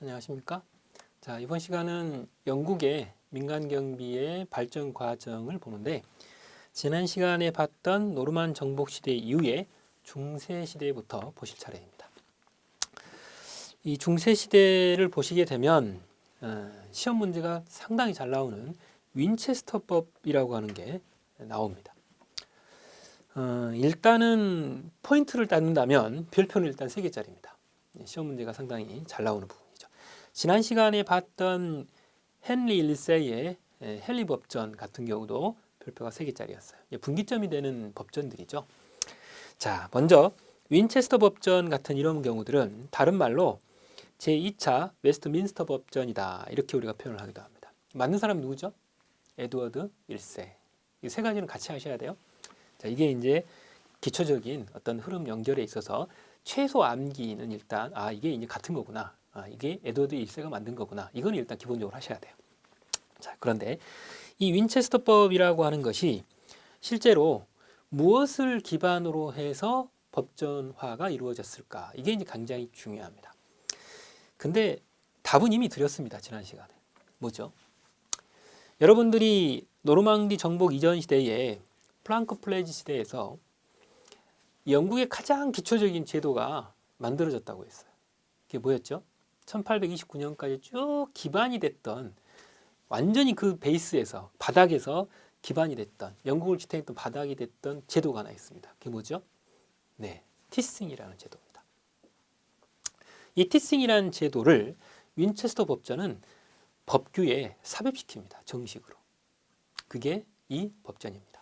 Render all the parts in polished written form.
안녕하십니까? 자, 이번 시간은 영국의 민간 경비의 발전 과정을 보는데 지난 시간에 봤던 노르만 정복 시대 이후에 중세 시대부터 보실 차례입니다. 이 중세 시대를 보시게 되면 시험 문제가 상당히 잘 나오는 윈체스터법이라고 하는 게 나옵니다. 일단은 포인트를 따는다면 별표는 일단 3개짜리입니다. 시험 문제가 상당히 잘 나오는 부분이죠. 지난 시간에 봤던 헨리 1세의 헨리 법전 같은 경우도 별표가 3개짜리였어요. 분기점이 되는 법전들이죠. 자, 먼저 윈체스터 법전 같은 이런 경우들은 다른 말로 제2차 웨스트민스터 법전이다, 이렇게 우리가 표현을 하기도 합니다. 맞는 사람은 누구죠? 에드워드 1세. 이 3가지는 같이 하셔야 돼요. 자, 이게 이제 기초적인 어떤 흐름 연결에 있어서 최소 암기는 일단 이게 이제 같은 거구나, 이게 에드워드 1세가 만든 거구나, 이건 일단 기본적으로 하셔야 돼요. 자, 그런데 이 윈체스터법이라고 하는 것이 실제로 무엇을 기반으로 해서 법전화가 이루어졌을까, 이게 이제 굉장히 중요합니다. 근데 답은 이미 드렸습니다, 지난 시간에. 뭐죠? 여러분들이 노르망디 정복 이전 시대에 플랑크 플레지 시대에서 영국의 가장 기초적인 제도가 만들어졌다고 했어요. 그게 뭐였죠? 1829년까지 쭉 기반이 됐던, 완전히 그 베이스에서, 바닥에서 기반이 됐던, 영국을 지탱했던 바닥이 됐던 제도가 하나 있습니다. 그게 뭐죠? 네, 티싱이라는 제도입니다. 이 티싱이라는 제도를 윈체스터 법전은 법규에 삽입시킵니다, 정식으로. 그게 이 법전입니다.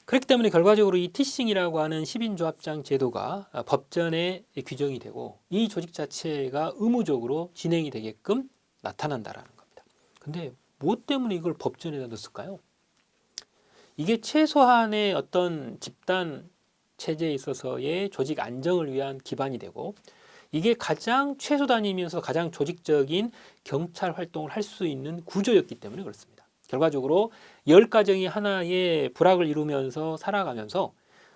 그렇기 때문에 결과적으로 이 티싱이라고 하는 10인조합장 제도가 법전에 규정이 되고 이 조직 자체가 의무적으로 진행이 되게끔 나타난다라는 겁니다. 근데 무엇 때문에 이걸 법전에다 넣었을까요? 이게 최소한의 어떤 집단 체제에 있어서의 조직 안정을 위한 기반이 되고, 이게 가장 최소 단위이면서 가장 조직적인 경찰 활동을 할 수 있는 구조였기 때문에 그렇습니다. 결과적으로 10가정이 하나의 부락을 이루면서 살아가면서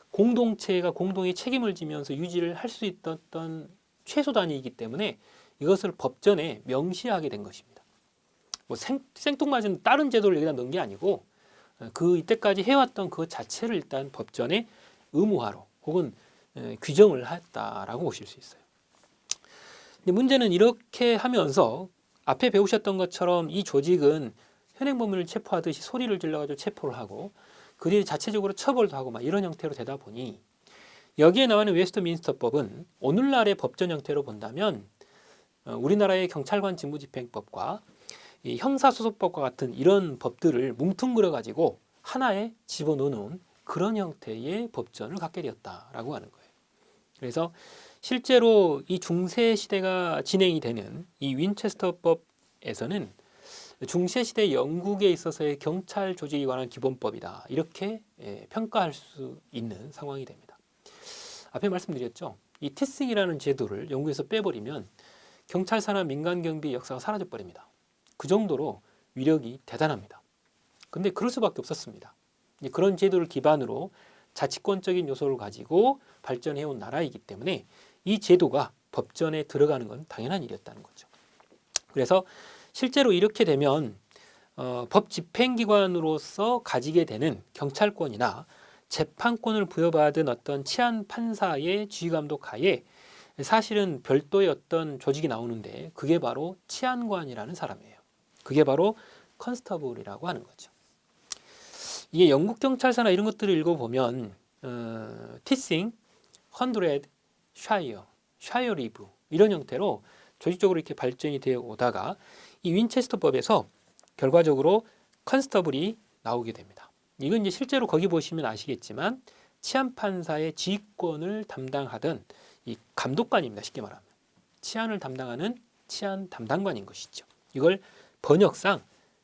공동체가 공동의 책임을 지면서 유지를 할 수 있었던 최소 단위이기 때문에 이것을 법전에 명시하게 된 것입니다. 뭐 생뚱맞은 다른 제도를 여기다 넣은 게 아니고 그 이때까지 해왔던 그 자체를 일단 법전에 의무화로 혹은 규정을 했다라고 보실 수 있어요. 근데 문제는 이렇게 하면서 앞에 배우셨던 것처럼 이 조직은 현행범인을 체포하듯이 소리를 질러가지고 체포를 하고 그 뒤에 자체적으로 처벌도 하고 막 이런 형태로 되다 보니 여기에 나오는 웨스트민스터법은 오늘날의 법전 형태로 본다면 우리나라의 경찰관 직무집행법과 이 형사소송법과 같은 이런 법들을 뭉뚱그려 가지고 하나에 집어넣는 그런 형태의 법전을 갖게 되었다라고 하는 거예요. 그래서 실제로 이 중세 시대가 진행이 되는 이 윈체스터법에서는 중세 시대 영국에 있어서의 경찰 조직에 관한 기본법이다, 이렇게 평가할 수 있는 상황이 됩니다. 앞에 말씀드렸죠. 이 티싱이라는 제도를 영국에서 빼버리면 경찰 산하 민간 경비 역사가 사라져 버립니다. 그 정도로 위력이 대단합니다. 근데 그럴 수밖에 없었습니다. 그런 제도를 기반으로 자치권적인 요소를 가지고 발전해온 나라이기 때문에 이 제도가 법전에 들어가는 건 당연한 일이었다는 거죠. 그래서 실제로 이렇게 되면 법 집행기관으로서 가지게 되는 경찰권이나 재판권을 부여받은 어떤 치안 판사의 지휘감독 하에 사실은 별도의 어떤 조직이 나오는데 그게 바로 치안관이라는 사람이에요. 그게 바로 컨스터블이라고 하는 거죠. 이게 영국 경찰서나 이런 것들을 읽어보면 티싱, 헌드레드, 샤이어, 샤이어 리브 이런 형태로 조직적으로 이렇게 발전이 되어 오다가 이 윈체스터법에서 결과적으로 컨스터블이 나오게 됩니다. 이건 이제 실제로 거기 보시면 아시겠지만 치안판사의 지휘권을 담당하던 이 감독관입니다. 쉽게 말하면 치안을 담당하는 치안 담당관인 것이죠. 이걸 번역상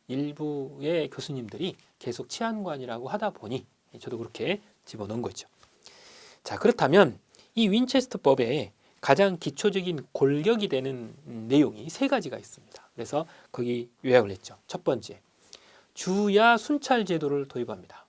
일부의 교수님들이 계속 치안관이라고 하다 보니 저도 그렇게 집어넣은 거죠. 자, 그렇다면 이 윈체스터법에 가장 기초적인 골격이 되는 내용이 3가지가 있습니다. 그래서 거기 요약을 했죠. 첫 번째, 주야 순찰 제도를 도입합니다.